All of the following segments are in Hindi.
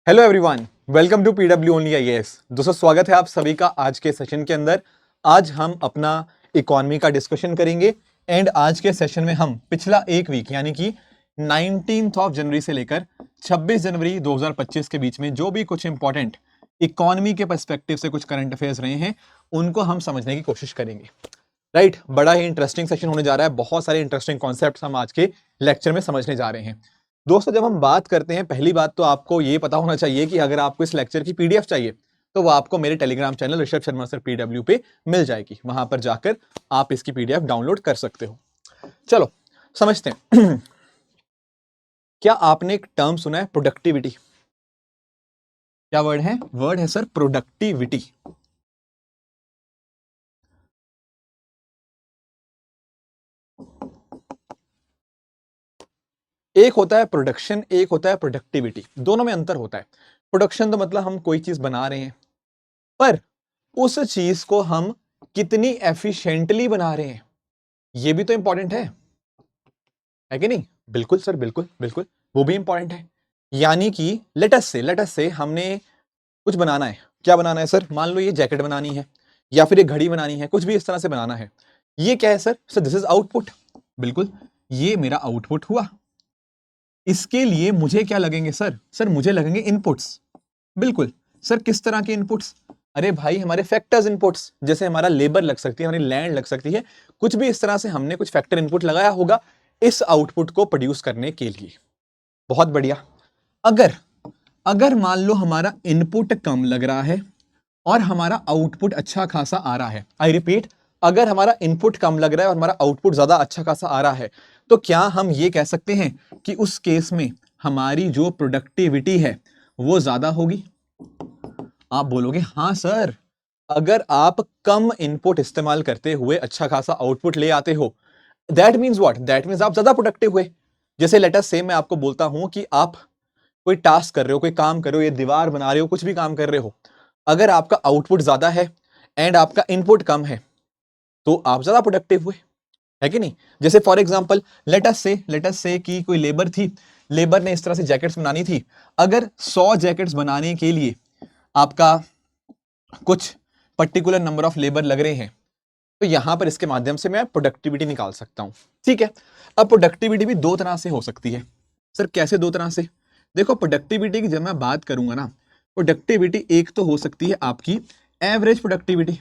Hello everyone, welcome to PW only IAS. दोस्तों, स्वागत है आप सभी का आज के सेशन के अंदर। आज हम अपना इकोनॉमी का डिस्कशन करेंगे एंड आज के सेशन में हम पिछला एक वीक यानी कि 19 ऑफ जनवरी से लेकर 26 जनवरी 2025 के बीच में जो भी कुछ इंपॉर्टेंट इकोनॉमी के पर्सपेक्टिव से कुछ करंट अफेयर्स रहे हैं उनको हम समझने की कोशिश करेंगे। राइट, बड़ा ही इंटरेस्टिंग सेशन होने जा रहा है। बहुत सारे इंटरेस्टिंग कॉन्सेप्ट्स हम आज के लेक्चर में समझने जा रहे हैं। दोस्तों, जब हम बात करते हैं, पहली बात तो आपको ये पता होना चाहिए कि अगर आपको इस लेक्चर की पीडीएफ चाहिए तो वो आपको मेरे telegram channel Rishabh Sharma sir PW पे मिल जाएगी। वहां पर जाकर आप इसकी पीडीएफ डाउनलोड कर सकते हो। चलो समझते हैं। क्या आपने एक टर्म सुना है, प्रोडक्टिविटी? क्या वर्ड है? वर्ड है सर प्रोडक्टिविटी। एक होता है प्रोडक्शन, एक होता है प्रोडक्टिविटी। दोनों में अंतर होता है। प्रोडक्शन तो मतलब हम कोई चीज बना रहे हैं, पर उस चीज को हम कितनी एफिशिएंटली बना रहे हैं ये भी तो इंपॉर्टेंट है कि नहीं? बिल्कुल सर, बिल्कुल बिल्कुल, वो भी इंपॉर्टेंट है। यानी कि लेट अस से हमने कुछ बनाना है। क्या बनाना है सर? मान लो ये जैकेट बनानी है या फिर ये घड़ी बनानी है, कुछ भी इस तरह से बनाना है। ये क्या है sir? Sir this is output. बिल्कुल, ये मेरा आउटपुट हुआ। इसके लिए मुझे क्या लगेंगे सर? सर मुझे लगेंगे इनपुट्स। बिल्कुल सर, किस तरह के इनपुट्स? अरे भाई, हमारे फैक्टर्स इनपुट्स, जैसे हमारा लेबर लग सकती है, हमारी लैंड लग सकती है, कुछ भी इस तरह से हमने कुछ फैक्टर इनपुट लगाया होगा इस आउटपुट को प्रोड्यूस करने के लिए। बहुत बढ़िया। अगर अगर मान लो हमारा इनपुट कम लग रहा है और हमारा आउटपुट अच्छा खासा आ रहा है, आई रिपीट, अगर हमारा इनपुट कम लग रहा है और हमारा आउटपुट ज्यादा अच्छा खासा आ रहा है, तो क्या हम ये कह सकते हैं कि उस केस में हमारी जो प्रोडक्टिविटी है वो ज्यादा होगी? आप बोलोगे हाँ सर। अगर आप कम इनपुट इस्तेमाल करते हुए अच्छा खासा आउटपुट ले आते हो, that means what? That means आप ज्यादा प्रोडक्टिव हुए। जैसे लेट अस से मैं आपको बोलता हूं कि आप कोई टास्क कर रहे हो, कोई काम कर रहे हो, ये दीवार बना रहे हो, कुछ भी काम कर रहे हो, अगर आपका आउटपुट ज्यादा है एंड आपका इनपुट कम है तो आप ज्यादा प्रोडक्टिव हुए, है कि नहीं? जैसे फॉर एग्जाम्पल लेट अस से कि कोई लेबर थी, लेबर ने इस तरह से जैकेट्स बनानी थी। अगर 100 जैकेट्स बनाने के लिए आपका कुछ पर्टिकुलर नंबर ऑफ लेबर लग रहे हैं, तो यहां पर इसके माध्यम से मैं प्रोडक्टिविटी निकाल सकता हूं। ठीक है। अब प्रोडक्टिविटी भी दो तरह से हो सकती है। सर कैसे दो तरह से? देखो, प्रोडक्टिविटी की जब मैं बात करूंगा ना, प्रोडक्टिविटी एक तो हो सकती है आपकी एवरेज प्रोडक्टिविटी,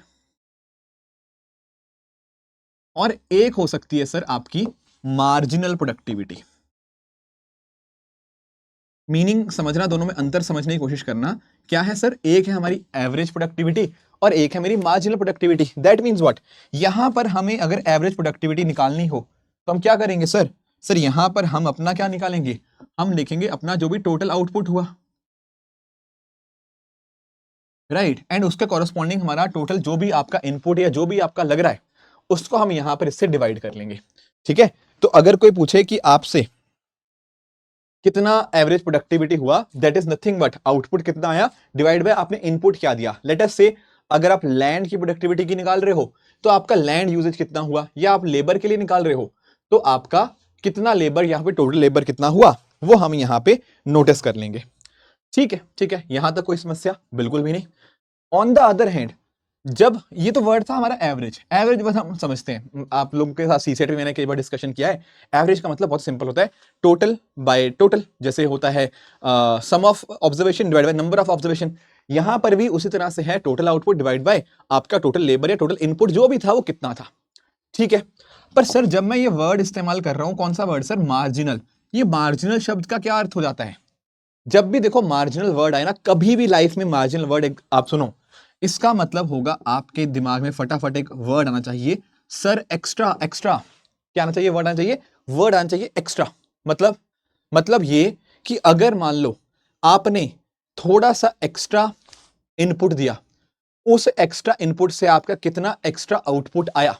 और एक हो सकती है सर आपकी मार्जिनल प्रोडक्टिविटी। मीनिंग समझना, दोनों में अंतर समझने की कोशिश करना। क्या है सर? एक है हमारी एवरेज प्रोडक्टिविटी और एक है मेरी marginal productivity. That means what? यहां पर हमें अगर एवरेज प्रोडक्टिविटी निकालनी हो तो हम क्या करेंगे सर? सर यहां पर हम अपना क्या निकालेंगे? हम लिखेंगे अपना जो भी टोटल आउटपुट हुआ, राइट, एंड उसके कॉरस्पॉन्डिंग हमारा टोटल जो भी आपका इनपुट या जो भी आपका लग रहा है उसको हम यहां पर इससे डिवाइड कर लेंगे। ठीक है। तो अगर कोई पूछे कि आपसे कितना एवरेज प्रोडक्टिविटी हुआ, that is nothing but output कितना आया डिवाइड बाय आपने इनपुट क्या दिया। लेट अस से अगर आप लैंड की प्रोडक्टिविटी की निकाल रहे हो तो आपका लैंड यूजेज कितना हुआ, या आप लेबर के लिए निकाल रहे हो तो आपका कितना लेबर, यहां पे टोटल लेबर कितना हुआ वो हम यहां पे नोटिस कर लेंगे। ठीक है, ठीक है, यहां तक कोई समस्या बिल्कुल भी नहीं। ऑन द अदर हैंड, जब ये तो वर्ड था हमारा एवरेज, एवरेज बस हम समझते हैं, आप लोगों के साथ सीसेट में मैंने कई बार डिस्कशन किया है। एवरेज का मतलब बहुत सिंपल होता है, टोटल बाय टोटल। जैसे होता है sum of observation divide by number of observation, यहां पर भी उसी तरह से है, टोटल आउटपुट डिवाइड बाय आपका टोटल लेबर या टोटल इनपुट जो भी था वो कितना था। ठीक है। पर सर जब मैं ये वर्ड इस्तेमाल कर रहा हूं, कौन सा वर्ड सर? मार्जिनल। ये मार्जिनल शब्द का क्या अर्थ हो जाता है? जब भी देखो मार्जिनल वर्ड आए ना, कभी भी लाइफ में मार्जिनल वर्ड आप सुनो, इसका मतलब होगा आपके दिमाग में फटाफट एक वर्ड आना चाहिए, सर एक्स्ट्रा। एक्स्ट्रा क्या आना चाहिए? वर्ड आना चाहिए, वर्ड आना चाहिए एक्स्ट्रा। मतलब ये कि अगर मान लो आपने थोड़ा सा एक्स्ट्रा इनपुट दिया, उस एक्स्ट्रा इनपुट से आपका कितना एक्स्ट्रा आउटपुट आया,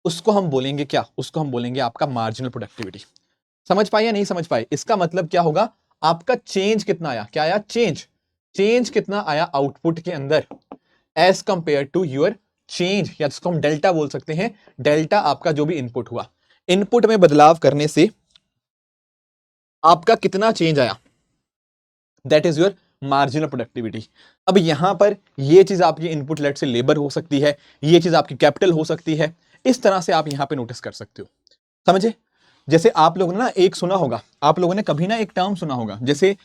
उसको हम बोलेंगे क्या? उसको हम बोलेंगे आपका मार्जिनल प्रोडक्टिविटी। समझ पाए या नहीं समझ पाए? इसका मतलब क्या होगा? आपका चेंज कितना आया? क्या आया? चेंज। चेंज कितना आया आउटपुट के अंदर as compared to your change, या जिसको हम डेल्टा बोल सकते हैं। डेल्टा आपका जो भी इनपुट हुआ, इनपुट में बदलाव करने से आपका कितना चेंज आया, that is your marginal productivity. अब यहां पर ये चीज आपकी इनपुट लेट से लेबर हो सकती है, ये चीज आपकी कैपिटल हो सकती है, इस तरह से आप यहां पे नोटिस कर सकते हो। समझे? जैसे आप लोगों ने ना एक सुना होगा, आप लोगों ने कभी ना एक टर्म सुना होगा, जैसे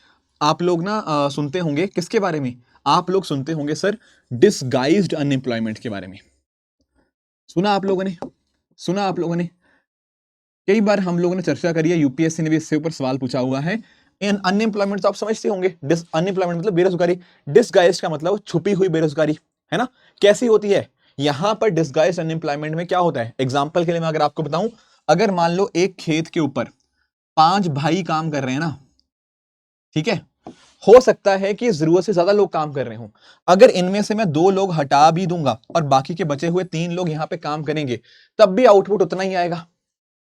आप लोग ना सुनते होंगे किसके बारे में, आप लोग सुनते होंगे सर डिसगाइज्ड अनएम्प्लॉयमेंट के बारे में। सुना आप लोगों ने? सुना आप लोगों ने? कई बार हम लोगों ने चर्चा करी है, यूपीएससी ने भी इससे ऊपर सवाल पूछा हुआ है। इन अनएम्प्लॉयमेंट तो आप समझते होंगे, डिस अनएम्प्लॉयमेंट मतलब बेरोजगारी, डिसगाइज्ड का मतलब छुपी हुई बेरोजगारी, है ना? कैसी होती है? यहां पर डिसगाइज्ड अनएम्प्लॉयमेंट में क्या होता है, एग्जांपल के लिए मैं अगर आपको बताऊं, अगर मान लो एक खेत के ऊपर 5 भाई काम कर रहे हैं ना, ठीक है, हो सकता है कि जरूरत से ज्यादा लोग काम कर रहे हो, अगर इनमें से मैं 2 लोग हटा भी दूंगा और बाकी के बचे हुए 3 लोग यहां पे काम करेंगे, तब भी आउटपुट उतना ही आएगा।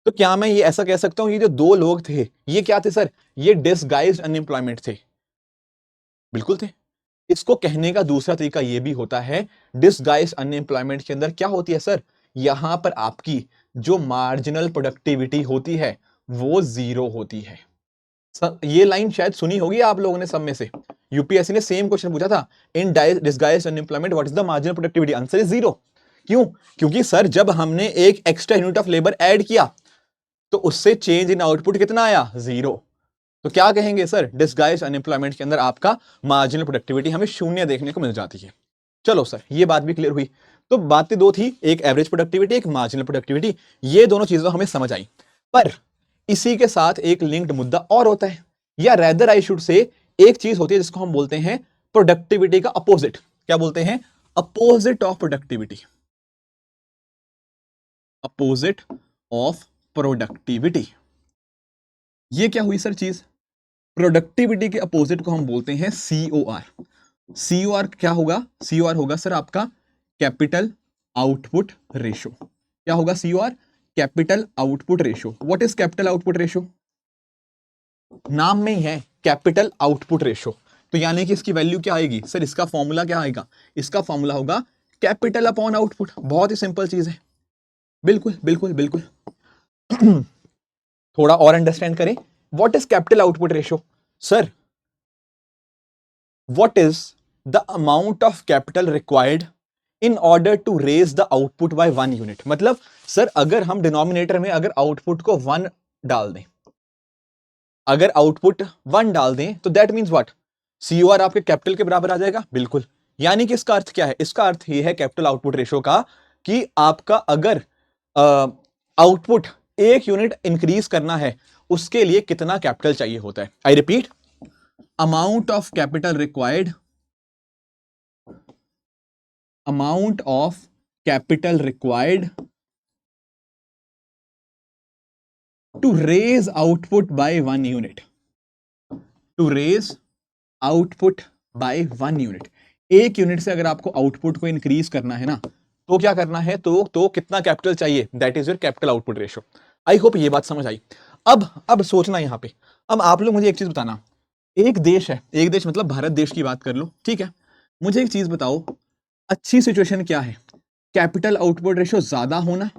तो क्या मैं ये ऐसा कह सकता हूं, ये जो 2 लोग थे ये क्या थे सर, ये डिसगाइज्ड अनएम्प्लॉयमेंट थे? बिल्कुल थे। इसको कहने का दूसरा तरीका ये भी होता है, डिसगाइज्ड अनएम्प्लॉयमेंट के अंदर क्या होती है सर, यहां पर आपकी जो मार्जिनल प्रोडक्टिविटी होती है वो 0 होती है। ये लाइन शायद सुनी होगी आप लोगों ने सब में से, यूपीएससी ने सेम क्वेश्चन पूछा था, in disguised unemployment what is the marginal productivity, answer is 0। क्यों? क्योंकि सर जब हमने एक extra unit of labour add किया तो उससे चेंज इन आउटपुट कितना आया, 0। तो क्या कहेंगे सर, डिसगाइज्ड अनएम्प्लॉयमेंट के अंदर आपका मार्जिनल प्रोडक्टिविटी हमें 0 देखने को मिल जाती है। चलो सर ये बात भी क्लियर हुई। तो बातें 2 थी, एक एवरेज प्रोडक्टिविटी, एक मार्जिनल प्रोडक्टिविटी, ये दोनों चीजें हमें समझ आई। पर इसी के साथ एक लिंक्ड मुद्दा और होता है, या रेदर आई शुड से एक चीज होती है जिसको हम बोलते हैं प्रोडक्टिविटी का अपोजिट। क्या बोलते हैं? Opposite of productivity. Opposite of productivity, ये क्या हुई सर चीज? प्रोडक्टिविटी के अपोजिट को हम बोलते हैं सीओआर। सीओआर क्या होगा? सीओआर होगा सर आपका कैपिटल आउटपुट रेशो। क्या होगा COR? Capital output ratio. What is capital output ratio? नाम में ही है कैपिटल आउटपुट रेशो, तो यानी कि इसकी वैल्यू क्या आएगी सर, इसका फॉर्मूला क्या आएगा, इसका फॉर्मूला होगा कैपिटल अपॉन आउटपुट। बहुत ही सिंपल चीज है, बिल्कुल बिल्कुल बिल्कुल। थोड़ा और अंडरस्टैंड करें, what is capital output ratio? Sir what is the amount of capital required in order to raise the output by 1 unit। मतलब सर अगर हम डिनोमिनेटर में अगर आउटपुट को 1 डाल दें, अगर आउटपुट 1 डाल दें तो दैट मींस व्हाट, सीओआर आपके कैपिटल के बराबर आ जाएगा। बिल्कुल, यानी कि इसका अर्थ क्या है, इसका अर्थ ये है कैपिटल आउटपुट रेशो का कि आपका अगर आउटपुट 1 यूनिट इंक्रीज करना है उसके लिए कितना कैपिटल चाहिए होता है। I repeat, amount of capital required, amount of capital required to raise output by 1 unit, to raise output by 1 unit। 1 unit से अगर आपको आउटपुट को इंक्रीज करना है ना, तो क्या करना है, तो कितना कैपिटल चाहिए, that is your capital output ratio. I hope ये बात समझ आई। अब सोचना यहां पे, अब आप लोग मुझे एक चीज बताना, एक देश है, एक देश मतलब भारत देश की बात कर लो, ठीक है, मुझे एक चीज बताओ, अच्छी सिचुएशन क्या है, कैपिटल आउटपुट रेशो ज्यादा होना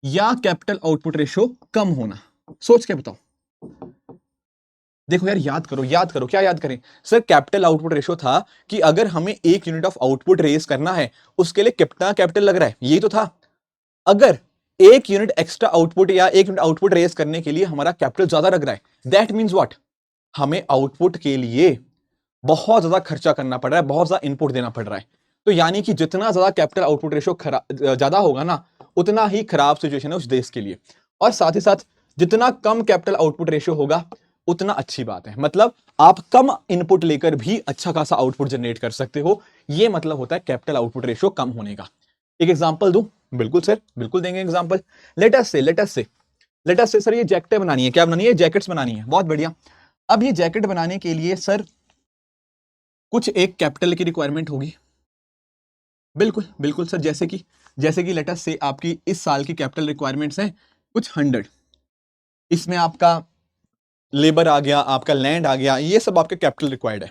या कैपिटल आउटपुट रेशो कम होना? सोच के बताओ। देखो यार, याद करो याद करो, क्या याद करें सर, कैपिटल आउटपुट रेशो था कि अगर हमें 1 यूनिट ऑफ आउटपुट रेज करना है उसके लिए कितना कैपिटल लग रहा है, यही तो था। अगर 1 यूनिट एक्स्ट्रा आउटपुट या 1 यूनिट आउटपुट रेज करने के लिए हमारा कैपिटल ज्यादा लग रहा है, दैट मीन्स व्हाट, हमें आउटपुट के लिए बहुत ज्यादा खर्चा करना पड़ रहा है, बहुत ज्यादा इनपुट देना पड़ रहा है। तो यानी कि जितना ज्यादा कैपिटल आउटपुट रेशो ज्यादा होगा ना, उतना ही खराब सिचुएशन है उस देश के लिए। और साथ ही साथ जितना कम कैपिटल आउटपुट रेशो होगा उतना अच्छी बात है, मतलब आप कम इनपुट लेकर भी अच्छा खासा आउटपुट जनरेट कर सकते हो। यह मतलब होता है कैपिटल आउटपुट रेशो कम होने का। एक एग्जांपल दूं? बिल्कुल सर, बिल्कुल देंगे एग्जांपल। लेट अस से सर ये जैकेटें बनानी है, क्या बनानी है, जैकेट्स बनानी है, बहुत बढ़िया। अब ये जैकेट बनाने के लिए सर कुछ एक कैपिटल की रिक्वायरमेंट होगी, बिल्कुल बिल्कुल सर, जैसे कि लेट अस से आपकी इस साल की कैपिटल रिक्वायरमेंट्स हैं कुछ 100, इसमें आपका लेबर आ गया, आपका लैंड आ गया, ये सब आपके कैपिटल रिक्वायर्ड है,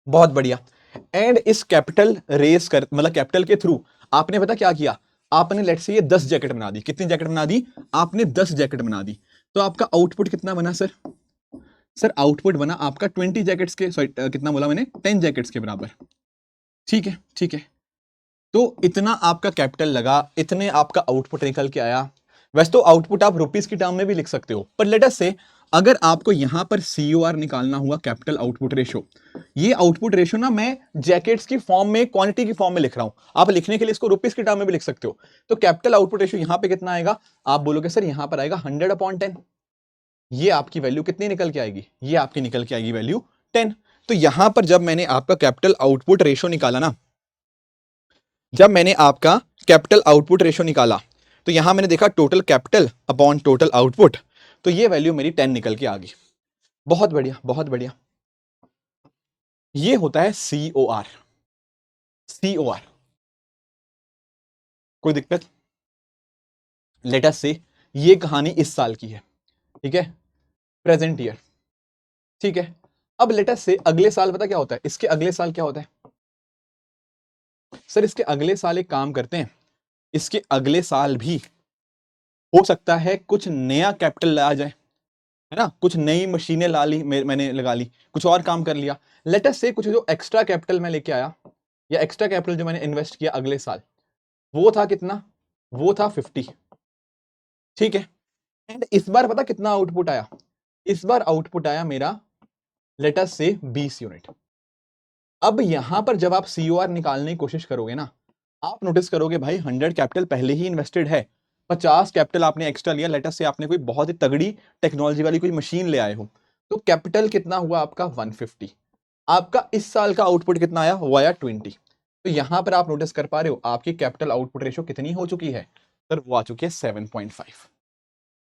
बहुत बढ़िया। एंड इस कैपिटल रेस कर मतलब कैपिटल के थ्रू आपने पता क्या किया, आपने लेट से ये 10 जैकेट बना दी। कितनी जैकेट बना दी आपने? 10 जैकेट बना दी। तो आपका आउटपुट कितना बना सर? सर आउटपुट बना आपका 20 जैकेट्स के, सॉरी कितना बोला मैंने, 10 जैकेट्स के बराबर। ठीक है, ठीक है। तो इतना आपका कैपिटल लगा, इतने आपका आउटपुट निकल के आया। वैसे तो आउटपुट आप रुपीस की टर्म में भी लिख सकते हो, पर लेट अस से अगर आपको यहां पर COR निकालना हुआ, कैपिटल आउटपुट रेशो, ये आउटपुट रेशो ना मैं जैकेट्स की फॉर्म में, क्वांटिटी की फॉर्म में लिख रहा हूं। आप लिखने के लिए इसको रुपीस की टर्म में भी लिख सकते हो। तो कैपिटल आउटपुट रेशो यहां पे कितना आएगा? आप बोलोगे सर यहां पर आएगा 100/10। ये आपकी वैल्यू कितनी निकल के आएगी? ये आपकी निकल के आएगी वैल्यू 10। तो यहां पर जब मैंने आपका कैपिटल आउटपुट रेशो निकाला ना, जब मैंने आपका कैपिटल आउटपुट रेशो निकाला, तो यहां मैंने देखा total capital upon total output, तो ये वैल्यू मेरी 10 निकल के आ गई। बहुत बढ़िया, बहुत बढ़िया। ये होता है COR। COR कोई दिक्कत? लेट अस से ये कहानी इस साल की है, ठीक है, प्रेजेंट ईयर, ठीक है। अब लेट अस से अगले साल पता क्या होता है? इसके अगले साल क्या होता है सर? इसके अगले साल एक काम करते हैं, इसके अगले साल भी हो सकता है कुछ नया कैपिटल लाया जाए, है ना, कुछ नई मशीनें ला ली, मैंने लगा ली, कुछ और काम कर लिया। लेट अस से कुछ जो एक्स्ट्रा कैपिटल मैं लेके आया, या एक्स्ट्रा कैपिटल जो मैंने इन्वेस्ट किया अगले साल, वो था कितना? वो था 50। ठीक है। एंड इस बार पता कितना आउटपुट आया? इस बार आउटपुट आया मेरा लेट अस से 20 यूनिट। अब यहां पर जब आप COR निकालने की कोशिश करोगे ना, आप नोटिस करोगे भाई 100 कैपिटल पहले ही इन्वेस्टेड है, 50 कैपिटल आपने एक्स्ट्रा लिया, लेट अस से आपने कोई बहुत ही तगड़ी टेक्नोलॉजी वाली कोई मशीन ले आए हो, तो कैपिटल कितना हुआ आपका? 150। आपका इस साल का आउटपुट कितना आया? वो आया 20। तो यहां पर आप नोटिस कर पा रहे हो आपकी कैपिटल आउटपुट रेशो कितनी हो चुकी है सर? वो आ चुकी है 7.5।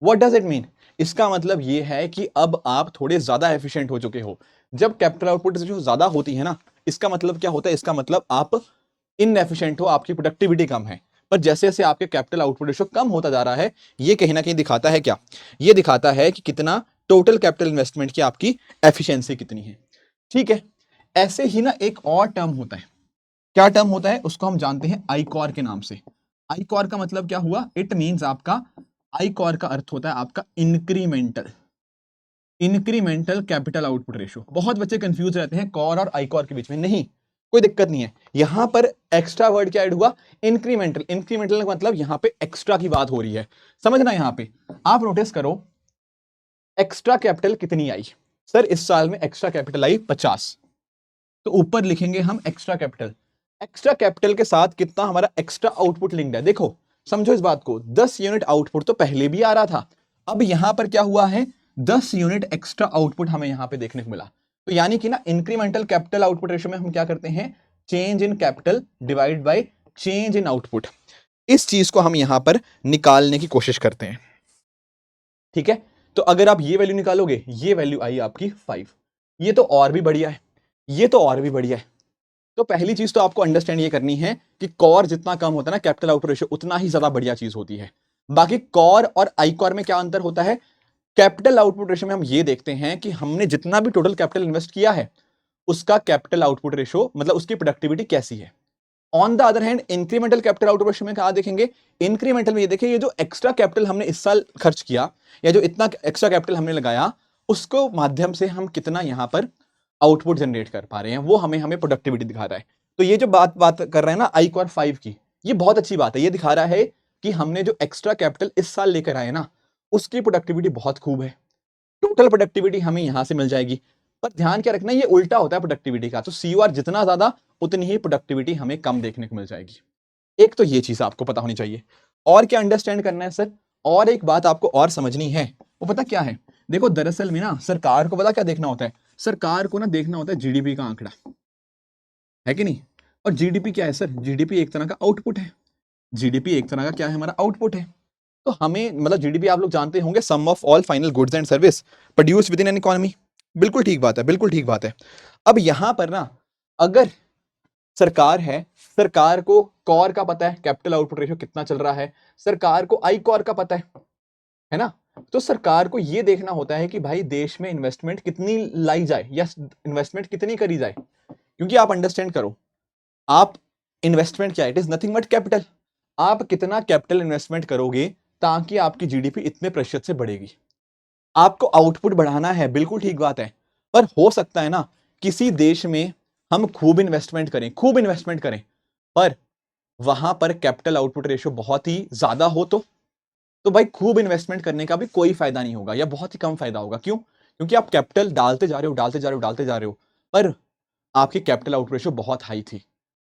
What does it mean? इसका मतलब ये है कि अब आप थोड़े ज्यादा एफिशिएंट हो चुके हो। जब कैपिटल आउटपुट रेशो ज्यादा होती है ना, इसका मतलब क्या होता है? इसका मतलब आप इनएफिशिएंट हो, आपकी प्रोडक्टिविटी कम है। पर जैसे जैसे आपके कैपिटल आउटपुट रेशो कम होता जा रहा है, ये कहीं ना कहीं दिखाता है क्या? ये दिखाता है कि कितना टोटल कैपिटल इन्वेस्टमेंट की आपकी एफिशिएंसी कितनी है। ठीक है। ऐसे ही ना एक और टर्म होता है। क्या टर्म होता है? उसको हम जानते हैं आईकॉर के नाम से। आईकॉर का मतलब क्या हुआ? इट मींस आपका, आईकॉर का अर्थ होता है आपका incremental, incremental capital output ratio. बहुत बच्चे कंफ्यूज रहते हैं कॉर और आईकॉर के बीच में। नहीं, कोई दिक्कत नहीं है। यहां पर एक्स्ट्रा वर्ड क्या ऐड हुआ? इंक्रीमेंटल। इंक्रीमेंटल का मतलब यहां पे एक्स्ट्रा की बात हो रही है, समझना। यहां पे आप नोटिस करो एक्स्ट्रा कैपिटल कितनी आई सर? इस साल में एक्स्ट्रा कैपिटल आई 50। तो ऊपर लिखेंगे हम एक्स्ट्रा कैपिटल। एक्स्ट्रा कैपिटल के साथ कितना हमारा एक्स्ट्रा आउटपुट लिंक्ड है? देखो समझो इस बात को, 10 यूनिट आउटपुट तो पहले भी आ रहा था, अब यहां पर क्या हुआ है? 10 यूनिट एक्स्ट्रा आउटपुट हमें यहां पे देखने को मिला। तो यानी कि ना इंक्रीमेंटल कैपिटल आउटपुट रेशो में हम क्या करते हैं? Change in capital divide by change in output. इस चीज को हम यहां पर निकालने की कोशिश करते हैं। ठीक है। तो अगर आप ये वैल्यू निकालोगे, ये वैल्यू आई आपकी 5। ये तो और भी बढ़िया है, ये तो और भी बढ़िया है। तो पहली चीज तो आपको अंडरस्टैंड ये करनी है कि कॉर जितना कम होता है ना कैपिटल आउटपुट रेशियो, उतना ही ज्यादा बढ़िया चीज होती है। बाकी कॉर और आई कॉर में क्या अंतर होता है? कैपिटल आउटपुट रेशियो में हम ये देखते हैं कि हमने जितना भी टोटल कैपिटल इन्वेस्ट किया है, उसका कैपिटल आउटपुट रेशियो मतलब उसकी प्रोडक्टिविटी कैसी है। On the other hand incremental capital output ratio में क्या देखेंगे? इंक्रीमेंटल में ये देखिए, ये जो एक्स्ट्रा कैपिटल हमने इस साल खर्च किया, या जो इतना एक्स्ट्रा कैपिटल हमने लगाया, उसको माध्यम से हम कितना यहां पर आउटपुट जनरेट कर पा रहे हैं, वो हमें हमें प्रोडक्टिविटी दिखा रहा है। तो ये जो बात बात कर रहे हैं ना आई कॉर 5 की, ये बहुत अच्छी बात है। ये दिखा रहा है कि हमने जो एक्स्ट्रा कैपिटल इस साल लेकर आए ना, उसकी प्रोडक्टिविटी बहुत खूब है। टोटल प्रोडक्टिविटी हमें यहां से मिल जाएगी। पर ध्यान क्या रखना, ये उल्टा होता है प्रोडक्टिविटी का। तो COR जितना ज्यादा, उतनी ही प्रोडक्टिविटी हमें कम देखने को मिल जाएगी। एक तो ये चीज आपको पता होनी चाहिए। और क्या अंडरस्टैंड करना है सर? और एक बात आपको और समझनी है, वो पता क्या है? देखो दरअसल में ना सरकार को पता क्या देखना होता है? सरकार को ना देखना होता है GDP का आंकड़ा, है कि नहीं? और GDP क्या है सर? GDP एक तरह का आउटपुट है। GDP एक तरह का क्या है? हमारा आउटपुट है। तो हमें मतलब GDP आप लोग जानते होंगे, sum of all final goods and service produce within an economy. बिल्कुल ठीक बात है, बिल्कुल ठीक बात है। अब यहां पर ना अगर सरकार है, सरकार को कॉर का पता है कैपिटल आउटपुट रेशियो कितना चल रहा है, सरकार को आई कॉर का पता है ना? तो सरकार को यह देखना होता है कि भाई देश में इन्वेस्टमेंट कितनी लाई जाए या इन्वेस्टमेंट कितनी करी जाए। क्योंकि आप अंडरस्टैंड करो, आप इन्वेस्टमेंट क्या है? It is nothing but capital. आप कितना कैपिटल इन्वेस्टमेंट करोगे ताकि आपकी GDP इतने प्रतिशत से बढ़ेगी। आपको आउटपुट बढ़ाना है, बिल्कुल ठीक बात है, पर हो सकता है ना किसी देश में हम खूब इन्वेस्टमेंट करें, खूब इन्वेस्टमेंट करें, पर वहां पर कैपिटल आउटपुट रेशियो बहुत ही ज्यादा हो, तो भाई खूब इन्वेस्टमेंट करने का भी कोई फायदा नहीं होगा या बहुत ही कम फायदा होगा। क्यों? क्योंकि आप कैपिटल डालते जा रहे हो, डालते जा रहे हो, डालते जा रहे हो, पर आपकी कैपिटल आउट रेशियो बहुत हाई थी।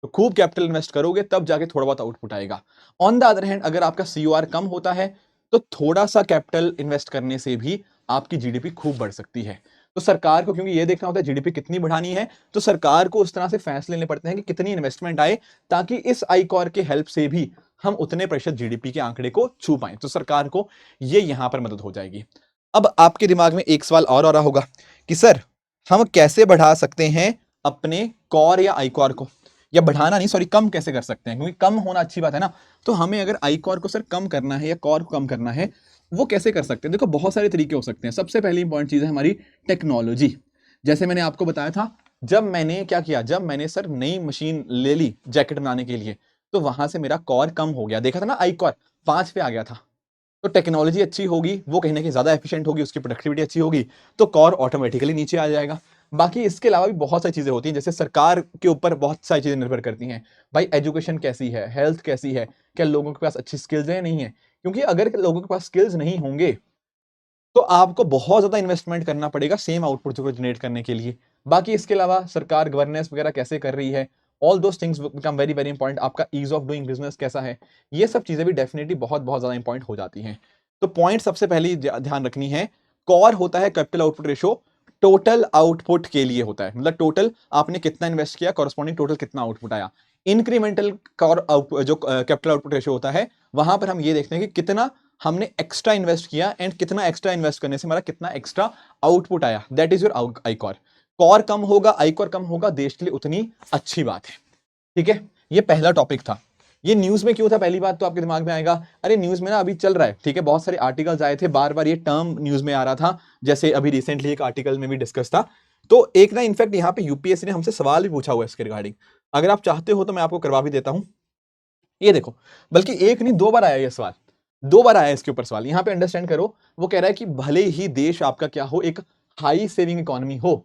तो खूब कैपिटल इन्वेस्ट करोगे तब जाके थोड़ा बहुत आउटपुट आएगा। ऑन द अदर हैंड अगर आपका सीओआर कम होता है तो थोड़ा सा कैपिटल इन्वेस्ट करने से भी आपकी जीडीपी खूब बढ़ सकती है। तो सरकार को क्योंकि ये देखना होता है जीडीपी कितनी बढ़ानी है, तो सरकार को उस तरह से फैसले लेने पड़ते हैं कि कितनी इन्वेस्टमेंट आए, ताकि इस आईकॉर के हेल्प से भी हम उतने प्रतिशत जीडीपी के आंकड़े को छू पाएं। तो सरकार को ये यहां पर मदद हो जाएगी। अब आपके दिमाग में एक सवाल और आ रहा होगा कि सर हम कैसे बढ़ा सकते हैं अपने कॉर या आईकॉर को, या बढ़ाना नहीं, सॉरी, कम कैसे कर सकते हैं, क्योंकि कम होना अच्छी बात है ना। तो हमें अगर आईकॉर को सर कम करना है या कॉर को कम करना है, वो कैसे कर सकते हैं? देखो बहुत सारे तरीके हो सकते हैं। सबसे पहली इंपॉर्टेंट चीज है हमारी टेक्नोलॉजी। जैसे मैंने आपको बताया था, जब मैंने क्या किया, जब मैंने सर नई मशीन ले ली जैकेट बनाने के लिए, तो वहां से मेरा कॉर कम हो गया। देखा था ना, आईकॉर 5 पे आ गया था। तो टेक्नोलॉजी अच्छी होगी, वो कहीं ना कहीं ज्यादा एफिशिएंट होगी, उसकी प्रोडक्टिविटी अच्छी होगी, तो कॉर ऑटोमेटिकली नीचे आ जाएगा। बाकी इसके अलावा भी बहुत सारी चीजें होती हैं, जैसे सरकार के ऊपर बहुत सारी चीजें निर्भर करती हैं। भाई एजुकेशन कैसी है, हेल्थ कैसी है, क्या लोगों के पास अच्छी स्किल्स है नहीं है, क्योंकि अगर लोगों के पास स्किल्स नहीं होंगे तो आपको बहुत ज्यादा इन्वेस्टमेंट करना पड़ेगा सेम आउटपुट को जनरेट करने के लिए। बाकी इसके अलावा सरकार गवर्नेंस वगैरह कैसे कर रही है, all those things become very very important. आपका ईज ऑफ डूइंग बिजनेस कैसा है, ये सब चीजें भी डेफिनेटली बहुत बहुत ज्यादा इंपॉर्टेंट हो जाती हैं। तो पॉइंट सबसे पहले ध्यान रखनी है, कॉर होता है capital output ratio, total output के लिए होता है, मतलब टोटल आपने कितना इन्वेस्ट किया, कॉरस्पॉन्डिंग टोटल कितना आउटपुट आया। इंक्रीमेंटल कॉर जो कैपिटल आउटपुट रेशो होता है, वहां पर हम ये देखते हैं कि कितना हमने एक्स्ट्रा इन्वेस्ट किया एंड कितना एक्स्ट्रा इन्वेस्ट करने से हमारा कितना एक्स्ट्रा आउटपुट आया। That is your ICOR. COR कम होगा, आईकॉर कम होगा, देश के लिए उतनी अच्छी बात है। ठीक है, ये पहला टॉपिक था। ये न्यूज में क्यों था, पहली बात तो आपके दिमाग में आएगा, अरे न्यूज में ना अभी चल रहा है, ठीक है, बहुत सारे आर्टिकल्स आए थे, बार बार ये टर्म न्यूज में आ रहा था, जैसे अभी रिसेंटली एक आर्टिकल में भी डिस्कस था। तो एक ना इनफैक्ट यहाँ पे यूपीएससी ने हमसे सवाल भी पूछा हुआ है इसके रिगार्डिंग, अगर आप चाहते हो तो मैं आपको करवा भी देता हूं। ये देखो, बल्कि एक नहीं 2 बार आया ये सवाल, 2 बार आया इसके ऊपर सवाल। यहां पे अंडरस्टैंड करो, वो कह रहा है कि भले ही देश आपका क्या हो, एक हाई सेविंग इकोनॉमी हो,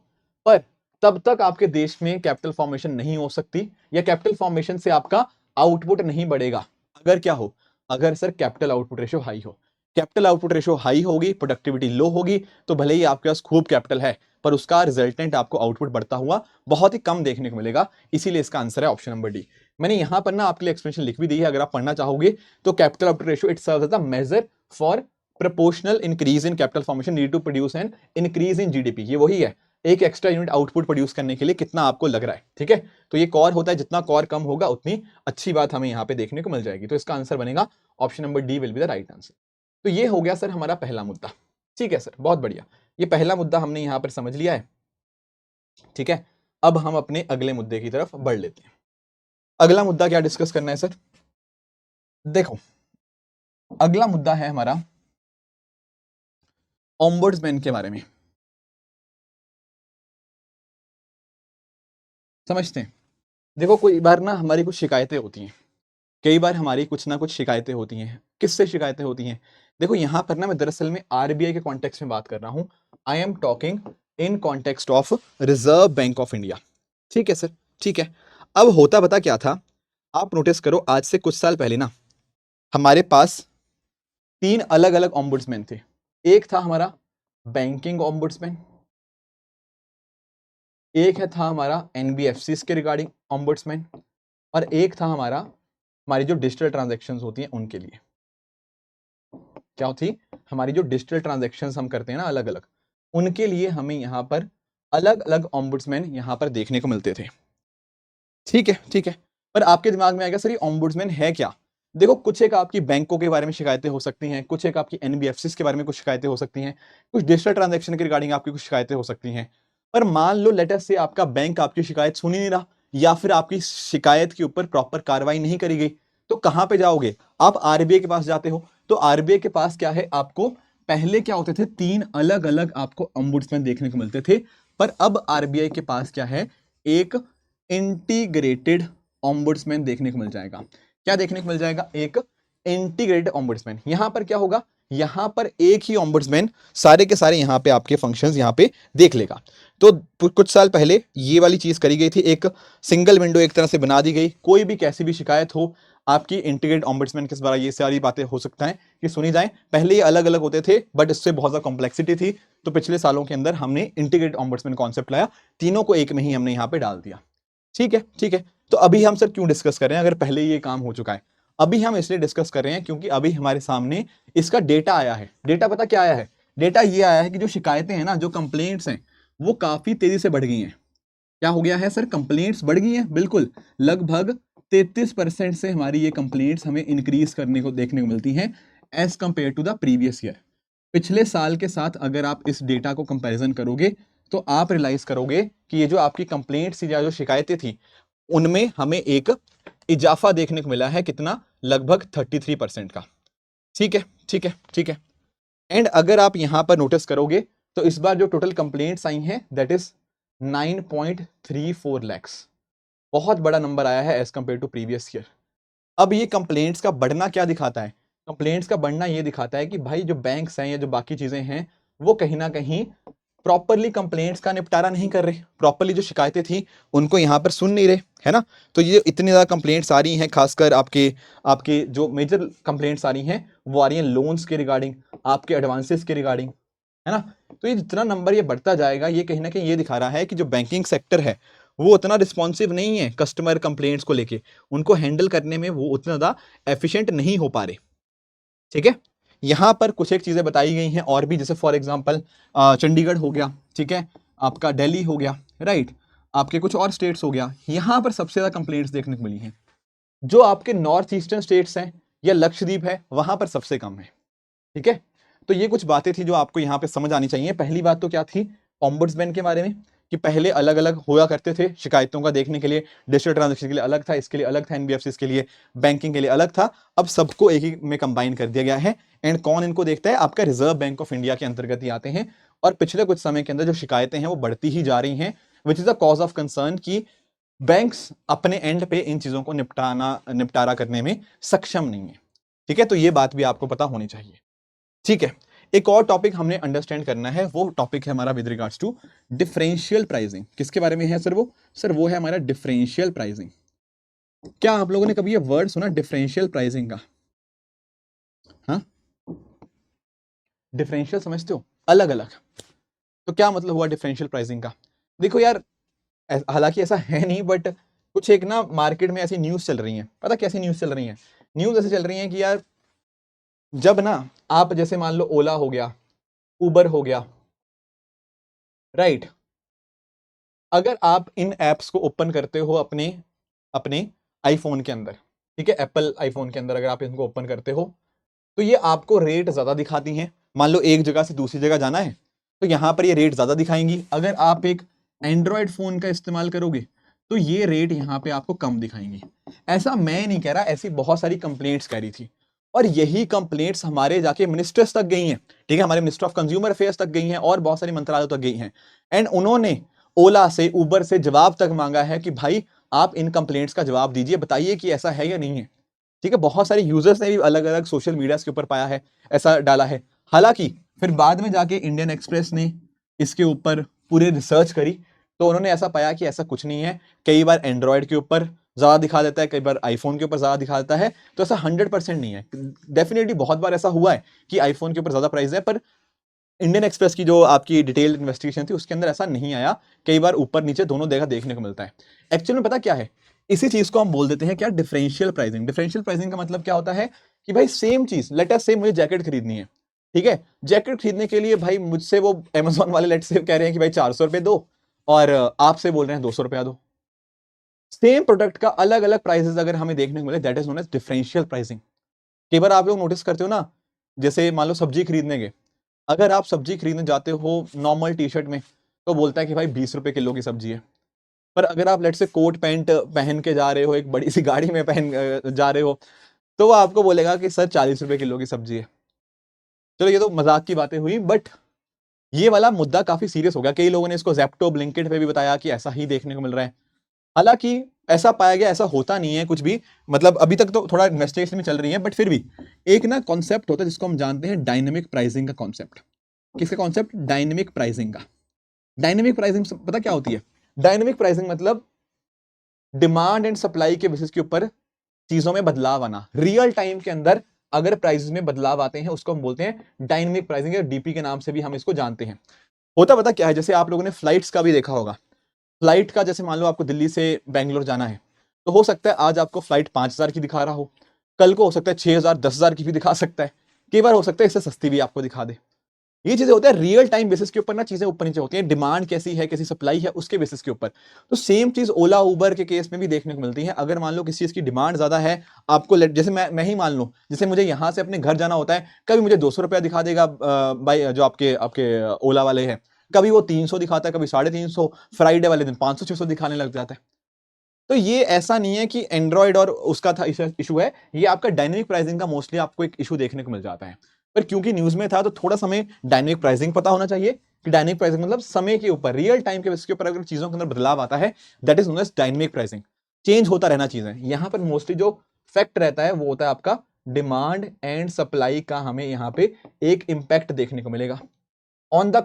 पर तब तक आपके देश में कैपिटल फॉर्मेशन नहीं हो सकती, या कैपिटल फॉर्मेशन से आपका आउटपुट नहीं बढ़ेगा। अगर क्या हो, अगर sir capital output ratio high हो। कैपिटल आउटपुट रेशियो हाई होगी, प्रोडक्टिविटी लो होगी, तो भले ही आपके पास खूब कैपिटल है, पर उसका रिजल्टेंट आपको आउटपुट बढ़ता हुआ बहुत ही कम देखने को मिलेगा। इसीलिए इसका आंसर है ऑप्शन नंबर डी। मैंने यहां पर ना आपके लिए एक्सप्लेनेशन लिख भी दी है, अगर आप पढ़ना चाहोगे तो capital output ratio it serves as a measure for proportional increase in capital formation need to produce an increase in GDP. ये वही है, एक एक्स्ट्रा यूनिट आउटपुट प्रोड्यूस करने के लिए कितना आपको लग रहा है। ठीक है, तो ये कॉर होता है, जितना कॉर कम होगा उतनी अच्छी बात हमें यहां पे देखने को मिल जाएगी। तो इसका आंसर बनेगा option number D will be the right answer. तो ये हो गया सर हमारा पहला मुद्दा। ठीक है सर, बहुत बढ़िया, ये पहला मुद्दा हमने यहां पर समझ लिया है। ठीक है, अब हम अपने अगले मुद्दे की तरफ बढ़ लेते हैं। अगला मुद्दा क्या डिस्कस करना है सर? देखो, अगला मुद्दा है हमारा ओम्बुड्समैन के बारे में। समझते हैं, देखो कोई बार ना हमारी कुछ शिकायतें होती हैं, कई बार हमारी कुछ ना कुछ शिकायतें होती हैं। किससे शिकायतें होती हैं? देखो यहां पर ना मैं दरअसल में आरबीआई के कॉन्टेक्स्ट में बात कर रहा हूं। I am talking in context of reserve bank of India. ठीक है सर, ठीक है। अब होता बता क्या था, आप नोटिस करो, आज से कुछ साल पहले ना हमारे पास 3 अलग अलग ओम्बुड्समैन थे। एक था हमारा बैंकिंग ओम्बुड्समैन, एक है था हमारा एनबीएफसी के रिगार्डिंग ओम्बुड्समैन, और एक था हमारा हमारी जो डिजिटल ट्रांजैक्शंस होती हैं उनके लिए। क्या होती, हमारी जो डिजिटल ट्रांजैक्शंस हम करते हैं ना अलग अलग, उनके लिए हमें यहां पर अलग अलग ओम्बुड्समैन यहां पर देखने को मिलते थे। ठीक है, ठीक है। पर आपके दिमाग में आएगा सर ये ओम्बुड्समैन है क्या? देखो, कुछ एक आपकी बैंकों के बारे में शिकायतें हो सकती हैं, कुछ एक आपकी एनबीएफसी के बारे में कुछ शिकायतें हो सकती हैं, कुछ डिजिटल ट्रांजैक्शन के रिगार्डिंग आपकी कुछ शिकायतें हो सकती हैं। पर मान लो लेट अस से आपका बैंक आपकी शिकायत सुन ही नहीं रहा, या फिर आपकी शिकायत के ऊपर प्रॉपर कार्रवाई नहीं करी गई, तो कहां पे जाओगे? आप आरबीआई के पास जाते हो। तो आरबीआई के पास क्या है, आपको पहले क्या होते थे, 3 अलग अलग आपको ओम्बुड्समैन देखने को मिलते थे, पर अब आरबीआई के पास क्या है, एक इंटीग्रेटेड ओम्बुड्समैन देखने को मिल जाएगा। क्या देखने को मिल जाएगा? एक इंटीग्रेटेड ओम्बुड्समैन। यहां पर क्या होगा, यहां पर एक ही ऑम्बुड्समैन सारे के सारे यहां पे आपके फंक्शंस यहां पे देख लेगा। तो कुछ साल पहले ये वाली चीज करी गई थी, एक सिंगल विंडो एक तरह से बना दी गई, कोई भी कैसी भी शिकायत हो आपकी इंटीग्रेटेड ऑम्बुड्समैन के द्वारा ये सारी बातें हो सकता है कि सुनी जाए। पहले ये अलग अलग होते थे बट इससे बहुत ज्यादा कॉम्प्लेक्सिटी थी, तो पिछले सालों के अंदर हमने इंटीग्रेटेड ऑम्बुड्समैन कॉन्सेप्ट लाया, तीनों को एक में ही हमने यहां पे डाल दिया। ठीक है, ठीक है। तो अभी हम सर क्यों डिस्कस कर रहे हैं अगर पहले ये काम हो चुका है? अभी हम इसलिए डिस्कस कर रहे हैं क्योंकि अभी हमारे सामने इसका डेटा आया है। डेटा पता क्या आया है? डेटा ये आया है कि जो शिकायतें हैं ना, जो कंप्लेंट्स हैं, वो काफी तेजी से बढ़ गई हैं। क्या हो गया है सर? कंप्लेंट्स बढ़ गई हैं, बिल्कुल। लगभग 33% से हमारी ये कंप्लेंट्स हमें इंक्रीज करने को देखने को मिलती हैं as compared to the previous year. पिछले साल के साथ अगर आप इस डेटा को कंपैरिजन करोगे तो आप रियलाइज करोगे कि ये जो आपकी कंप्लेंट्स या जो शिकायतें थी उनमें हमें एक इजाफा देखने को मिला है। कितना? लगभग 33% का। ठीक है, ठीक है, ठीक है। एंड अगर आप यहां पर नोटिस करोगे तो इस बार जो टोटल कंप्लेंट्स आई हैं दैट इज 9.34 लैक्स। बहुत बड़ा नंबर आया है as compared to previous year. अब ये कंप्लेंट्स का बढ़ना क्या दिखाता है? कंप्लेंट्स का बढ़ना ये दिखाता है कि भाई जो बैंक्स हैं या जो बाकी चीजें हैं वो कहीं ना कहीं प्रॉपरली कंप्लेंट्स का निपटारा नहीं कर रहे, प्रॉपरली जो शिकायतें थी उनको यहां पर सुन नहीं रहे, है ना। तो ये इतनी ज्यादा कंप्लेंट्स आ रही हैं, खासकर आपके आपके जो मेजर कंप्लेंट्स आ रही हैं वो आ रही हैं लोन्स के रिगार्डिंग, आपके एडवांसेस के रिगार्डिंग, है ना। तो ये जितना नंबर ये बढ़ता जाएगा ये कहीं ना कहीं ये दिखा रहा है कि जो बैंकिंग सेक्टर है वो उतना रिस्पॉन्सिव नहीं है कस्टमर कंप्लेंट्स को लेके, उनको हैंडल करने में वो उतना ज्यादा एफिशिएंट नहीं हो पा रहे। ठीक है, यहां पर कुछ एक चीजें बताई गई हैं और भी, जैसे फॉर एग्जांपल चंडीगढ़ हो गया, ठीक है, आपका दिल्ली हो गया, राइट, आपके कुछ और स्टेट्स हो गया, यहां पर सबसे ज्यादा कंप्लेंट्स देखने को मिली हैं। जो आपके नॉर्थ ईस्टर्न स्टेट्स हैं या लक्षद्वीप है वहां पर सबसे कम है। ठीक है, तो ये कुछ बातें थी जो आपको यहां पे समझ आनी चाहिए। पहली बात तो क्या थी ऑम्बुड्समैन के बारे में, कि पहले अलग अलग हुआ करते थे शिकायतों का देखने के लिए, डिजिटल ट्रांजेक्शन के लिए अलग था, इसके लिए अलग था, एनबीएफसी के लिए, बैंकिंग के लिए अलग था। अब सबको एक ही में कंबाइन कर दिया गया है। एंड कौन इनको देखता है? आपका रिजर्व बैंक ऑफ इंडिया के अंतर्गत ही आते हैं। और पिछले कुछ समय के अंदर जो शिकायतें हैं वो बढ़ती ही जा रही हैं, which is the cause of concern कि बैंक्स अपने एंड पे इन चीजों को निपटारा करने में सक्षम नहीं है। ठीक है, तो ये बात भी आपको पता होनी चाहिए। ठीक है, एक और टॉपिक हमने अंडरस्टैंड करना है, वो टॉपिक है हमारा with regards to differential pricing. किसके बारे में है सर? वो सर वो है हमारा डिफरेंशियल प्राइसिंग। क्या आप लोगों ने कभी ये वर्ड सुना डिफरेंशियल प्राइसिंग का? हाँ, डिफरेंशियल समझते हो? अलग अलग। तो क्या मतलब हुआ डिफरेंशियल प्राइसिंग का? देखो यार, हालांकि ऐसा है नहीं बट कुछ एक ना मार्केट में ऐसी न्यूज चल रही है। पता कैसी न्यूज चल रही है? न्यूज ऐसे चल रही है कि यार जब ना आप जैसे मान लो ओला हो गया, उबर हो गया, राइट, अगर आप इन एप्स को ओपन करते हो अपने अपने आईफोन के अंदर, ठीक है, एप्पल आईफोन के अंदर अगर आप इनको ओपन करते हो तो ये आपको रेट ज्यादा दिखाती हैं। मान लो एक जगह से दूसरी जगह जाना है तो यहां पर ये रेट ज्यादा दिखाएंगी। अगर आप एक एंड्रॉयड फोन का इस्तेमाल करोगे तो ये रेट यहां पे आपको कम दिखाएंगी। ऐसा मैं नहीं कह रहा, ऐसी बहुत सारी कंप्लेंट्स कह रही थी और यही कंप्लेंट्स हमारे जाके मिनिस्टर्स तक गई हैं। ठीक है, हमारे मिनिस्टर ऑफ कंज्यूमर अफेयर्स तक गई हैं और बहुत सारी मंत्रालयों तक गई हैं। एंड उन्होंने ओला से, उबर से जवाब तक मांगा है कि भाई आप इन कंप्लेंट्स का जवाब दीजिए, बताइए कि ऐसा है या नहीं है। ठीक है, बहुत सारे यूजर्स ने भी अलग अलग सोशल मीडिया के ऊपर पाया है, ऐसा डाला है। हालांकि फिर बाद में जाके इंडियन एक्सप्रेस ने इसके ऊपर पूरी रिसर्च करी तो उन्होंने ऐसा पाया कि ऐसा कुछ नहीं है। कई बार एंड्रॉयड के ऊपर ज्यादा दिखा देता है, कई बार आईफोन के ऊपर ज्यादा दिखा देता है, तो ऐसा 100% नहीं है। डेफिनेटली बहुत बार ऐसा हुआ है कि आईफोन के ऊपर ज्यादा प्राइस है, पर इंडियन एक्सप्रेस की जो आपकी डिटेल इन्वेस्टिगेशन थी उसके अंदर ऐसा नहीं आया। कई बार ऊपर नीचे दोनों जगह देखने को मिलता है। एक्चुअल में पता क्या है, इसी चीज को हम बोल देते हैं क्या? Differential pricing. डिफरेंशियल प्राइसिंग का मतलब क्या होता है कि भाई सेम चीज, लेट अस से मुझे जैकेट खरीदनी है, ठीक है, जैकेट खरीदने के लिए भाई मुझसे वो अमेजोन वाले लेट से कह रहे हैं कि भाई 400 रुपए दो और आपसे बोल रहे हैं 200 रुपया दो। सेम प्रोडक्ट का अलग अलग प्राइसेस अगर हमें देखने को मिले that is known as differential pricing. कई बार आप लोग नोटिस करते हो ना, जैसे मान लो सब्जी खरीदने गए, अगर आप सब्जी खरीदने जाते हो नॉर्मल टी शर्ट में तो बोलता है कि भाई 20 रुपए किलो की सब्जी है। पर अगर आप लेट से कोट पैंट पहन के जा रहे हो, एक बड़ी सी गाड़ी में पहन जा रहे हो, तो वो आपको बोलेगा कि सर 40 रुपए किलो की सब्जी है। चलो ये तो मजाक की बातें हुई, बट ये वाला मुद्दा काफी सीरियस हो गया। कई लोगों ने इसको जेप्टो ब्लिंकिट पे भी बताया कि ऐसा ही देखने को मिल रहा है। हालांकि ऐसा पाया गया, ऐसा होता नहीं है कुछ भी, मतलब अभी तक तो थोड़ा इन्वेस्टिगेशन में चल रही है, बट फिर भी एक ना कॉन्सेप्ट होता है जिसको हम जानते हैं डायनेमिक प्राइसिंग का कॉन्सेप्ट। किसका कॉन्सेप्ट? डायनेमिक प्राइसिंग का। डायनेमिक प्राइसिंग पता क्या होती है? डायनेमिक प्राइसिंग मतलब डिमांड एंड सप्लाई के बेसिस के ऊपर चीजों में बदलाव आना, रियल टाइम के अंदर अगर प्राइसेस में बदलाव आते हैं उसको हम बोलते हैं डायनेमिक प्राइसिंग, या डीपी के नाम से भी हम इसको जानते हैं। होता पता क्या है, जैसे आप लोगों ने फ्लाइट्स का भी देखा होगा। फ्लाइट का जैसे मान लो आपको दिल्ली से बैंगलोर जाना है, तो हो सकता है आज आपको फ्लाइट 5,000 की दिखा रहा हो, कल को हो सकता है 6,000 10,000 की भी दिखा सकता है, कई बार हो सकता है इससे सस्ती भी आपको दिखा दे। ये चीजें होती है रियल टाइम बेसिस के ऊपर ना, चीजें ऊपर नीचे होती हैं, डिमांड कैसी है, कैसी सप्लाई है, उसके बेसिस के ऊपर। तो सेम चीज ओला उबर के केस में भी देखने को मिलती है। अगर मान लो किसी चीज की डिमांड ज्यादा है, आपको जैसे मैं ही मान लो, जैसे मुझे यहां से अपने घर जाना होता है, कभी मुझे 200 रुपया दिखा देगा भाई जो आपके आपके ओला वाले हैं, कभी वो 300 दिखाता है, कभी 350, फ्राइडे वाले दिन 500 600 दिखाने लग जाता है। तो ये ऐसा नहीं है कि एंड्रॉइड और उसका था इशू है, ये आपका डायनेमिक प्राइसिंग का मोस्टली आपको एक इशू देखने को मिल जाता है। पर क्योंकि न्यूज में था तो थोड़ा समय डायनेमिक प्राइसिंग पता होना चाहिए कि डायनेमिक प्राइसिंग मतलब समय के ऊपर, रियल टाइम के बेसिस के ऊपर अगर चीजों के अंदर बदलाव आता है, that is known as dynamic pricing. Change होता रहना चीजें। यहां पर मोस्टली जो फैक्ट रहता है वो होता है आपका डिमांड एंड सप्लाई का, हमें यहां पे एक इंपैक्ट देखने को मिलेगा। ऑन द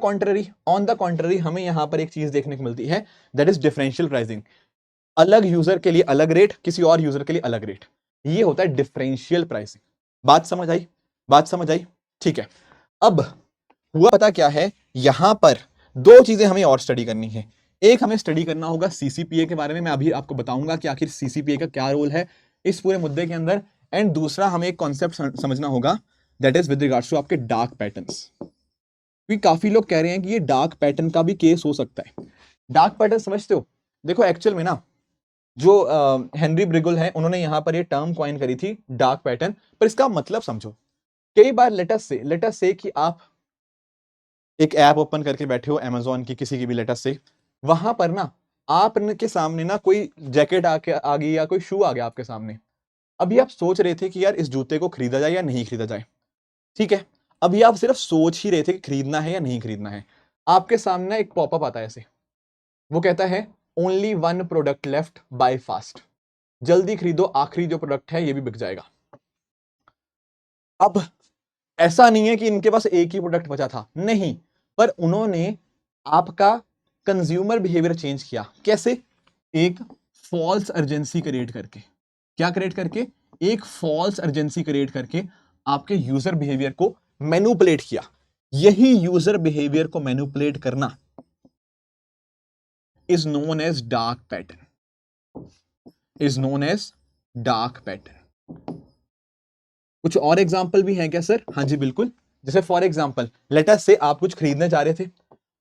कॉन्ट्ररी हमें यहां पर एक चीज देखने को मिलती है, दैट इज डिफरेंशियल प्राइसिंग। अलग यूजर के लिए अलग रेट, किसी और यूजर के लिए अलग रेट, ये होता है डिफरेंशियल प्राइसिंग। बात समझ आई? बात समझ आई? ठीक है। अब हुआ पता क्या है, यहां पर दो चीजें हमें और स्टडी करनी है। एक हमें स्टडी करना होगा सीसीपीए के बारे में, मैं अभी आपको बताऊंगा कि आखिर सीसीपीए का क्या रोल है इस पूरे मुद्दे के अंदर। एंड दूसरा हमें एक कॉन्सेप्ट समझना होगा, that is with regards to आपके डार्क पैटर्न्स। क्योंकि काफी लोग कह रहे हैं कि ये डार्क पैटर्न का भी केस हो सकता है। डार्क पैटर्न समझते हो? देखो एक्चुअल में ना, जो हेनरी ब्रिगल है, उन्होंने यहां पर ये टर्म कॉइन करी थी डार्क पैटर्न। पर इसका मतलब समझो, कई बार लेटस से कि आप एक ऐप ओपन करके बैठे हो अमेजोन की, किसी की भी लेटस से, वहां पर ना आपके सामने ना कोई जैकेट आके आ गई या कोई शू आ गया आपके सामने। अभी आप सोच रहे थे कि यार इस जूते को खरीदा जाए या नहीं खरीदा जाए, ठीक है। अभी आप सिर्फ सोच ही रहे थे कि खरीदना है या नहीं खरीदना है। आपके सामने एक पॉपअप आता है ऐसे, वो कहता है only one product left, buy fast, जल्दी खरीदो, आखिरी जो प्रोडक्ट है ये भी बिक जाएगा। अब ऐसा नहीं है कि इनके पास एक ही प्रोडक्ट बचा था, नहीं, पर उन्होंने आपका कंज्यूमर बिहेवियर चेंज किया। कैसे? एक फॉल्स अर्जेंसी क्रिएट करके। क्या क्रिएट करके? एक फॉल्स अर्जेंसी क्रिएट करके आपके यूजर बिहेवियर को मैनिपुलेट किया। यही यूजर बिहेवियर को मैनिपुलेट करना is known as dark pattern, is known as dark pattern. कुछ और एग्जाम्पल भी हैं क्या सर? हाँ जी बिल्कुल। जैसे फॉर एग्जाम्पल लेट अस से आप कुछ खरीदने जा रहे थे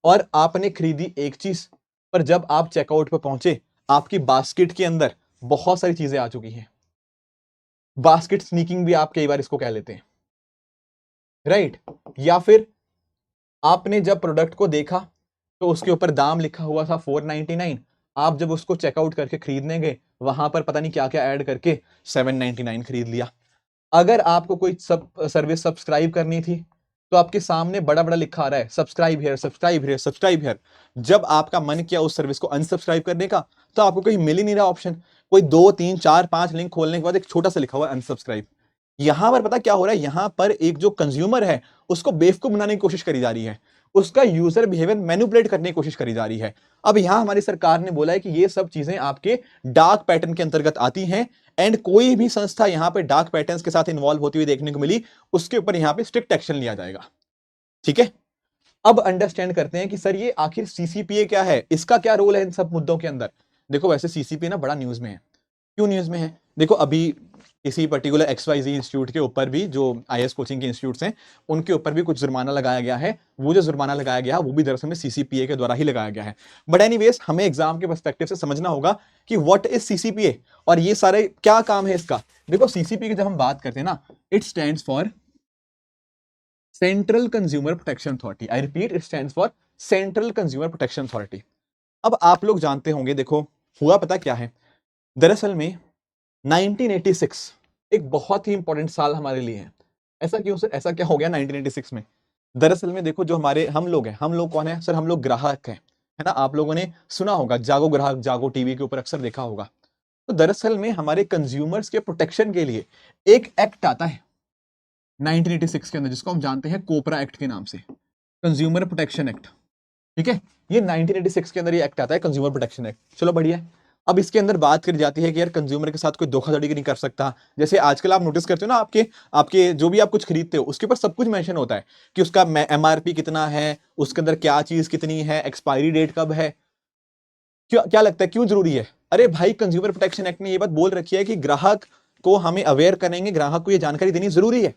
और आपने खरीदी एक चीज, पर जब आप चेकआउट पर पहुंचे आपकी बास्केट के अंदर बहुत सारी चीजें आ चुकी हैं। बास्केट स्नीकिंग भी आप कई बार इसको कह लेते हैं, राइट? या फिर आपने जब प्रोडक्ट को देखा तो उसके ऊपर दाम लिखा हुआ था 499, आप जब उसको चेकआउट करके खरीदने गए वहां पर पता नहीं क्या क्या ऐड करके 799 खरीद लिया। अगर आपको कोई सर्विस सब्सक्राइब करनी थी तो आपके सामने बड़ा बड़ा लिखा आ रहा है subscribe here, subscribe here, subscribe here. जब आपका मन किया उस सर्विस को अनसब्सक्राइब करने का, तो आपको कहीं मिल ही नहीं रहा ऑप्शन, कोई 2 3 4 5 लिंक खोलने के बाद एक छोटा सा लिखा हुआ अनसब्सक्राइब। यहां पर पता क्या हो रहा है, यहां पर एक जो कंज्यूमर है उसको बेवकूफ बनाने की कोशिश करी जा रही है, उसका यूजर बिहेवियर मैनिपुलेट करने की कोशिश करी जा रही है। अब यहां हमारी सरकार ने बोला है कि ये सब चीजें आपके डार्क पैटर्न के अंतर्गत आती हैं, एंड कोई भी संस्था यहां पे डार्क पैटर्न्स के साथ इन्वॉल्व होती हुई देखने को मिली, उसके ऊपर यहां पे स्ट्रिक्ट एक्शन लिया जाएगा। ठीक है। अब अंडरस्टैंड करते हैं कि सर ये आखिर सीसीपीए क्या है, इसका क्या रोल है इन सब मुद्दों के अंदर। देखो वैसे सीसीपीए ना बड़ा न्यूज में है। क्यों न्यूज में है? देखो अभी किसी पर्टिकुलर XYZ इंस्टीट्यूट के ऊपर भी, जो IAS कोचिंग के इंस्टीट्यूट्स हैं, उनके ऊपर भी कुछ जुर्माना लगाया गया है। वो जो जुर्माना लगाया गया है वो भी दरअसल में सीसीपीए के द्वारा ही लगाया गया है। बट एनीवेज हमें एग्जाम के पर्सपेक्टिव से समझना होगा कि व्हाट इज सीसीपीए और ये सारे क्या काम है इसका। देखो सीसीपीए की जब हम बात करते हैं ना, it stands for central consumer protection authority. I repeat, it stands for central consumer protection authority. अब आप लोग जानते होंगे, देखो हुआ पता क्या है, दरअसल में 1986 एक बहुत ही इंपॉर्टेंट साल हमारे लिए है। ऐसा क्यों सर, ऐसा क्या हो गया 1986 में? दरअसल में देखो जो हम लोग हैं, हम लोग कौन है सर? हम लोग ग्राहक हैं, है ना, आप लोगों ने सुना होगा जागो ग्राहक जागो, टीवी के ऊपर अक्सर देखा होगा। तो दरअसल में हमारे कंज्यूमर्स के प्रोटेक्शन के लिए एक एक्ट आता है 1986 के अंदर, जिसको हम जानते हैं कोपरा एक्ट के नाम से, कंज्यूमर प्रोटेक्शन एक्ट। ठीक है, ये 1986 के अंदर ये एक्ट आता है, कंज्यूमर प्रोटेक्शन एक्ट। चलो बढ़िया है। अब इसके अंदर बात करी जाती है कि यार कंज्यूमर के साथ कोई धोखाधड़ी नहीं कर सकता। जैसे आजकल आप नोटिस करते हो ना, आपके आपके जो भी आप कुछ खरीदते हो उसके ऊपर सब कुछ मेंशन होता है कि उसका एमआरपी कितना है, उसके अंदर क्या चीज कितनी है, एक्सपायरी डेट कब है। क्या क्या लगता है क्यों जरूरी है? अरे भाई, कंज्यूमर प्रोटेक्शन एक्ट ने ये बात बोल रखी है कि ग्राहक को हमें अवेयर करेंगे, ग्राहक को ये जानकारी देनी जरूरी है।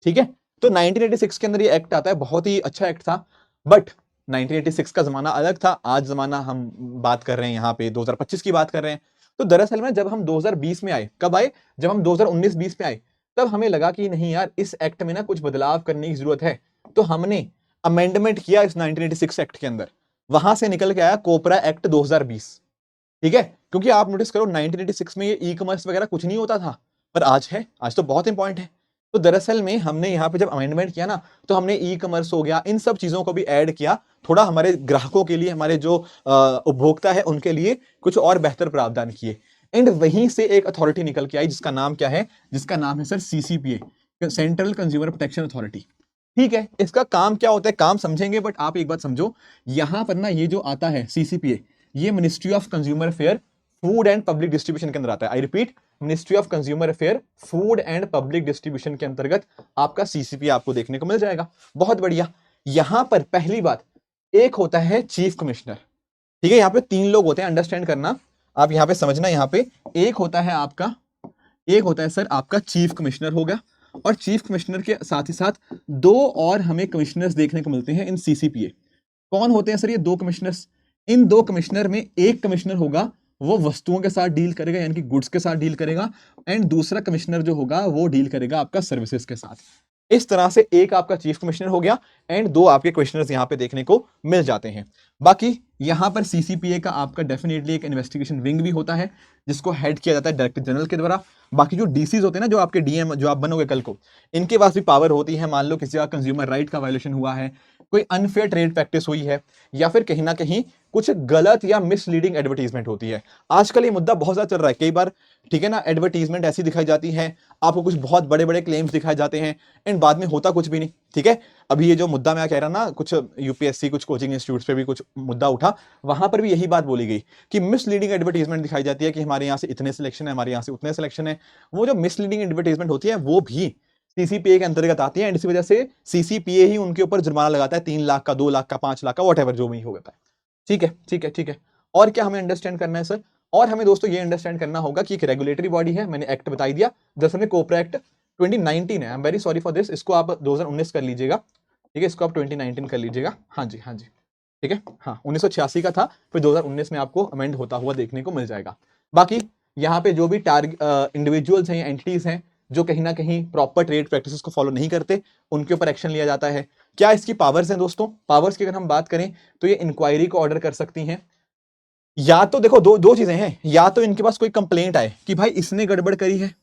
ठीक है, तो 1986 के अंदर ये एक्ट आता है, बहुत ही अच्छा एक्ट था। बट 1986 का जमाना अलग था, आज जमाना हम बात कर रहे हैं यहाँ पे 2025 की बात कर रहे हैं। तो दरअसल में जब हम 2020 में आए, कब आए? जब हम 2019-20 में आए, तब हमें लगा कि नहीं यार, इस एक्ट में ना कुछ बदलाव करने की जरूरत है। तो हमने अमेंडमेंट किया इस 1986 एक्ट के अंदर, वहां से निकल के आया कोपरा एक्ट 2020। ठीक है, क्योंकि आप नोटिस करो 1986 में ये ई कॉमर्स वगैरह कुछ नहीं होता था, पर आज है, आज तो बहुत इंपॉर्टेंट है। तो दरअसल में हमने यहाँ पे जब अमेंडमेंट किया ना, तो हमने ई कॉमर्स हो गया, इन सब चीजों को भी ऐड किया, थोड़ा हमारे ग्राहकों के लिए, हमारे जो उपभोक्ता है उनके लिए कुछ और बेहतर प्रावधान किए। एंड वहीं से एक अथॉरिटी निकल के आई, जिसका नाम क्या है? जिसका नाम है sir CCPA, central consumer protection authority. ठीक है, इसका काम क्या होता है, काम समझेंगे, बट आप एक बात समझो, यहां पर ना ये जो आता है सीसीपीए, ये ministry of consumer affair, food and public distribution के अंदर आता है। I repeat, ministry of consumer affair, food and public distribution के अंतर्गत आपका सीसीपी आपको देखने को मिल जाएगा। बहुत बढ़िया। यहां पर पहली बात, एक होता है चीफ कमिश्नर। ठीक है, यहां पे तीन लोग होते हैं, अंडरस्टैंड करना आप, यहां पे समझना। यहां पे एक होता है आपका, एक होता है सर आपका चीफ कमिश्नर हो गया, और चीफ कमिश्नर के साथ ही साथ दो और हमें कमिश्नर्स देखने को मिलते हैं इन सीसीपीए। कौन होते हैं सर ये दो कमिश्नर्स? इन दो कमिश्नर में एक कमिश्नर होगा वो वस्तुओं के साथ डील करेगा, यानी कि गुड्स के साथ डील करेगा, एंड दूसरा कमिश्नर जो होगा वो डील करेगा आपका सर्विसेज के साथ। इस तरह से एक आपका चीफ कमिश्नर हो गया, एंड दो आपके कमिश्नर्स यहां पे देखने को मिल जाते हैं। बाकी यहां पर सीसीपीए का आपका डेफिनेटली एक इन्वेस्टिगेशन विंग भी होता है, जिसको हेड किया जाता है डायरेक्टर जनरल के द्वारा। बाकी जो डीसीज होते हैं ना, जो आपके डीएम जो आप बनोगे कल को, इनके पास भी पावर होती है। मान लो किसी का कंज्यूमर राइट का वायलेशन हुआ है, कोई अनफेयर ट्रेड प्रैक्टिस हुई है, या फिर कहीं ना कहीं कुछ गलत या मिसलीडिंग एडवर्टीजमेंट होती है। आजकल ये मुद्दा बहुत ज्यादा चल रहा है कई बार। ठीक है ना, एडवर्टीजमेंट ऐसी दिखाई जाती है, आपको कुछ बहुत बड़े बड़े क्लेम्स दिखाए जाते हैं, एंड बाद में होता कुछ भी नहीं। ठीक है, अभी ये जो मुद्दा मैं कह रहा ना, कुछ यूपीएससी कुछ कोचिंग इंस्टीट्यूट्स पे भी कुछ मुद्दा उठा, वहां पर भी यही बात बोली गई कि मिसलीडिंग एडवर्टीजमेंट दिखाई जाती है कि हमारे यहाँ से इतने सिलेक्शन है, हमारे यहाँ से उतने सिलेक्शन है। वो जो मिसलीडिंग एडवर्टीजमेंट होती है वो भी सीसीपीए के अंतर्गत आती है, एंड इसी वजह से सीसीपीए ही उनके ऊपर जुर्माना लगाता है, 3 लाख का, 2 लाख का, 5 लाख का, वॉट जो भी होता है। ठीक है, ठीक है, ठीक है। और क्या हमें अंडरस्टैंड करना है सर? और हमें दोस्तों ये अंडरस्टैंड करना होगा कि एक रेगुलेटरी बॉडी है, मैंने एक्ट बता दिया, दरअसल में कोपरा एक्ट 2019 है। I am very sorry for this, इसको आप 2019 कर लीजिएगा। ठीक है, इसको आप 2019 कर लीजिएगा। हाँ जी, हाँ जी, ठीक है। हाँ, 1986 का था, फिर 2019 में आपको अमेंड होता हुआ देखने को मिल जाएगा। बाकी यहाँ पे जो भी टारगेट इंडिविजुअल्स हैं या एंटिटीज हैं जो कहीं ना कहीं प्रॉपर ट्रेड प्रैक्टिसेस को फॉलो नहीं करते, उनके ऊपर एक्शन लिया जाता है। क्या इसकी पावर्स हैं दोस्तों? पावर्स की अगर हम बात करें तो ये इंक्वायरी को ऑर्डर कर सकती हैं, या तो देखो दो चीजें हैं, या तो इनके पास कोई कंप्लेंट आए कि भाई इसने गड़बड़ करी है,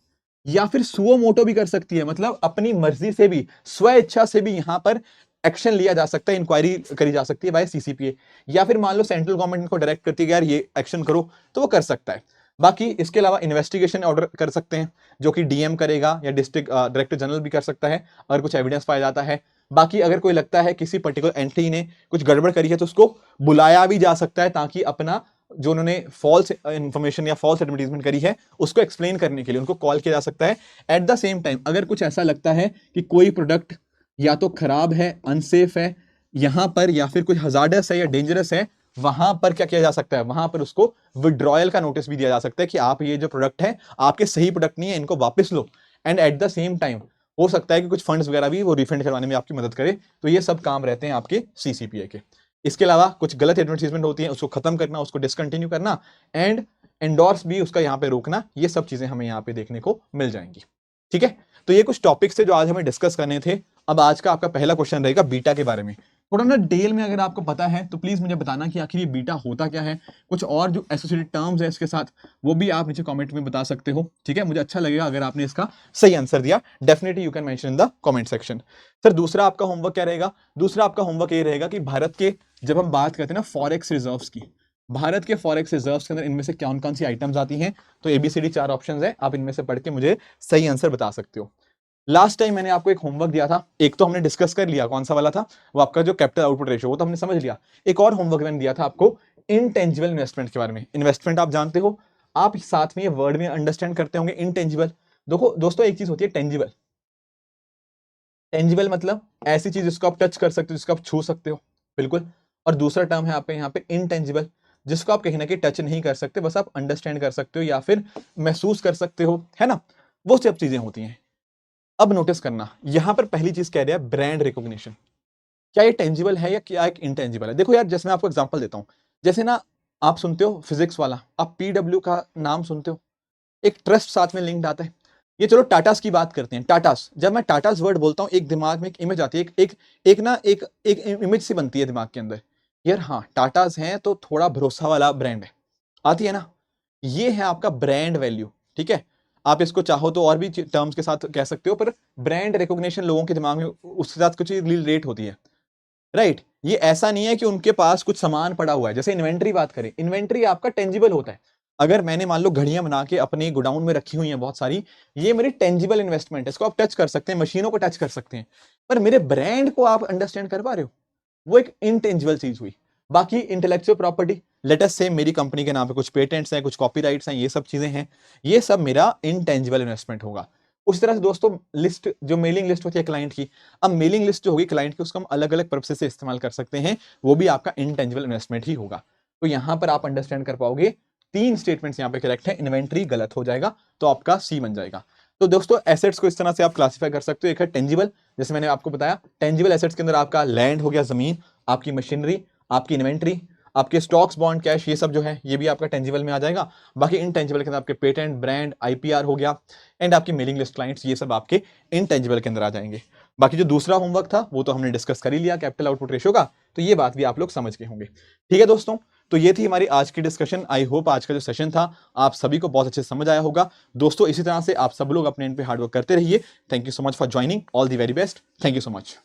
या फिर सुओ मोटो भी कर सकती है, मतलब अपनी मर्जी से भी, स्व इच्छा से भी यहां पर एक्शन लिया जा सकता है, इंक्वायरी करी जा सकती है बाय सीसीपीए। या फिर मान लो सेंट्रल गवर्नमेंट इनको डायरेक्ट करती है यार ये एक्शन करो, तो वो कर सकता है। बाकी इसके अलावा इन्वेस्टिगेशन ऑर्डर कर सकते हैं, जो कि डीएम करेगा, या डिस्ट्रिक्ट डायरेक्टर जनरल भी कर सकता है अगर कुछ एविडेंस पाया जाता है। बाकी अगर कोई लगता है किसी पर्टिकुलर एंटिटी ने कुछ गड़बड़ करी है, तो उसको बुलाया भी जा सकता है, ताकि अपना जो उन्होंने फॉल्स इंफॉर्मेशन या फॉल्स एडवर्टीजमेंट करी है उसको एक्सप्लेन करने के लिए उनको कॉल किया जा सकता है। एट द सेम टाइम अगर कुछ ऐसा लगता है कि कोई प्रोडक्ट या तो खराब है, अनसेफ है यहां पर, या फिर कुछ हजार्डस है या डेंजरस है, वहां पर क्या किया जा सकता है, वहां पर उसको विड्रॉयल का नोटिस भी दिया जा सकता है कि आप ये जो प्रोडक्ट है आपके सही प्रोडक्ट नहीं है, इनको वापस लो। And at the same time हो सकता है कि कुछ फंड्स वगैरह भी वो रिफंड करवाने में आपकी मदद करे। तो ये सब काम रहते हैं आपके सीसीपीए के। इसके अलावा कुछ गलत एडवर्टीजमेंट होती है, उसको खत्म करना, उसको डिसकंटिन्यू करना, एंड एंडोर्स भी उसका यहाँ पे रोकना, ये सब चीजें हमें यहाँ पे देखने को मिल जाएंगी। ठीक है, तो ये कुछ टॉपिक्स थे जो आज हमें डिस्कस करने थे। अब आज का आपका पहला क्वेश्चन रहेगा बीटा के बारे में। थोड़ा ना डिटेल में अगर आपको पता है तो प्लीज मुझे बताना कि आखिर ये बीटा होता क्या है, कुछ और जो एसोसिएटेड टर्म्स है इसके साथ वो भी आप नीचे कमेंट में बता सकते हो, ठीक है। मुझे अच्छा लगेगा अगर आपने इसका सही आंसर दिया। Definitely you can mention in the comment section. Sir दूसरा आपका होमवर्क क्या रहेगा? दूसरा आपका होमवर्क ये रहेगा कि भारत के, जब हम बात करते हैं ना फॉरेक्स रिजर्व्स की, भारत के फॉरेक्स रिजर्व्स के अंदर इनमें से कौन कौन सी आइटम्स आती हैं, तो एबीसीडी 4 ऑप्शंस है, आप इनमें से पढ़ के मुझे सही आंसर बता सकते हो। लास्ट टाइम मैंने आपको एक होमवर्क दिया था, एक तो हमने डिस्कस कर लिया, कौन सा वाला था, वो आपका जो कैपिटल आउटपुट रेशियो, वो तो हमने समझ लिया। एक और होमवर्क मैंने दिया था आपको इनटेंजिबल इन्वेस्टमेंट के बारे में। इन्वेस्टमेंट आप जानते हो, आप साथ में ये वर्ड में अंडरस्टैंड करते होंगे इनटेंजिबल। देखो दोस्तों, एक चीज होती है टेंजिबल, टेंजिबल मतलब ऐसी चीज जिसको आप टच कर सकते हो, जिसको आप छू सकते हो, बिल्कुल। और दूसरा टर्म है आपके यहाँ पे इनटेंजिबल, जिसको आप कहीं ना कहीं टच नहीं कर सकते, बस आप अंडरस्टैंड कर सकते हो या फिर महसूस कर सकते हो, है ना, वो सब चीजें होती हैं। अब नोटिस करना, यहां पर पहली चीज कह रहा है ब्रांड रिकॉग्निशन। क्या ये टेंजिबल है या क्या एक इनटेंजिबल है? देखो यार, जैसे मैं आपको एग्जांपल देता हूं, जैसे ना आप सुनते हो फिजिक्स वाला, आप पीडब्ल्यू का नाम सुनते हो, एक ट्रस्ट साथ में लिंक्ड आता है। ये चलो टाटास की बात करते हैं। टाटास, जब मैं टाटास वर्ड बोलता हूं, एक दिमाग में एक इमेज आती है, एक ना एक इमेज सी बनती है दिमाग के अंदर, यार हाँ टाटास है तो थोड़ा भरोसा वाला ब्रांड है, आती है ना। ये है आपका ब्रांड वैल्यू, ठीक है। आप इसको चाहो तो और भी टर्म्स के साथ कह सकते हो, पर ब्रांड रिकॉग्निशन लोगों के दिमाग में उसके साथ कुछ रिलेट होती है, राइट। ये ऐसा नहीं है कि उनके पास कुछ सामान पड़ा हुआ है। जैसे इन्वेंट्री बात करें, इन्वेंट्री आपका टेंजिबल होता है। अगर मैंने मान लो घड़ियां बना के अपने गोडाउन में रखी हुई हैं बहुत सारी, ये मेरी टेंजिबल इन्वेस्टमेंट है, इसको आप टच कर सकते हैं, मशीनों को टच कर सकते हैं, पर मेरे ब्रांड को आप अंडरस्टैंड कर पा रहे हो, वो एक इनटेंजिबल चीज हुई। बाकी इंटेलेक्चुअल प्रॉपर्टी, लेट अस से मेरी कंपनी के नाम पे कुछ पेटेंट्स हैं, कुछ कॉपीराइट्स हैं, ये सब चीजें हैं, ये सब मेरा इनटेंजिबल इन्वेस्टमेंट होगा। उस तरह से दोस्तों लिस्ट, जो मेलिंग लिस्ट होती है क्लाइंट की, अब मेलिंग लिस्ट जो होगी क्लाइंट की, उसको हम अलग अलग पर्पसेस से इस्तेमाल कर सकते हैं, वो भी आपका इनटेंजिबल इन्वेस्टमेंट ही होगा। तो यहां पर आप अंडरस्टैंड कर पाओगे, 3 स्टेटमेंट्स यहां पे करेक्ट है, इन्वेंट्री गलत हो जाएगा, तो आपका सी बन जाएगा। तो दोस्तों एसेट्स को इस तरह से आप क्लासिफाई कर सकते हो, एक है टेंजिबल, जैसे मैंने आपको बताया, टेंजिबल एसेट्स के अंदर आपका लैंड हो गया, जमीन, आपकी मशीनरी, आपकी इन्वेंट्री, आपके स्टॉक्स, बॉन्ड, कैश, ये सब जो है ये भी आपका टेंजिबल में आ जाएगा। बाकी इनटेंजिबल के अंदर आपके पेटेंट, ब्रांड, आईपीआर हो गया, एंड आपकी मेलिंग लिस्ट क्लाइंट्स, ये सब आपके इनटेंजिबल के अंदर आ जाएंगे। बाकी जो दूसरा होमवर्क था वो तो हमने डिस्कस कर ही लिया कैपिटल आउटपुट रेशियो का, तो ये बात भी आप लोग समझ गए होंगे। ठीक है दोस्तों, तो ये थी हमारी आज की डिस्कशन। आई होप आज का जो सेशन था आप सभी को बहुत अच्छे से समझ आया होगा। दोस्तों इसी तरह से आप सब लोग अपने इन पे हार्डवर्क करते रहिए। Thank you so much for joining, all the very best, thank you so much.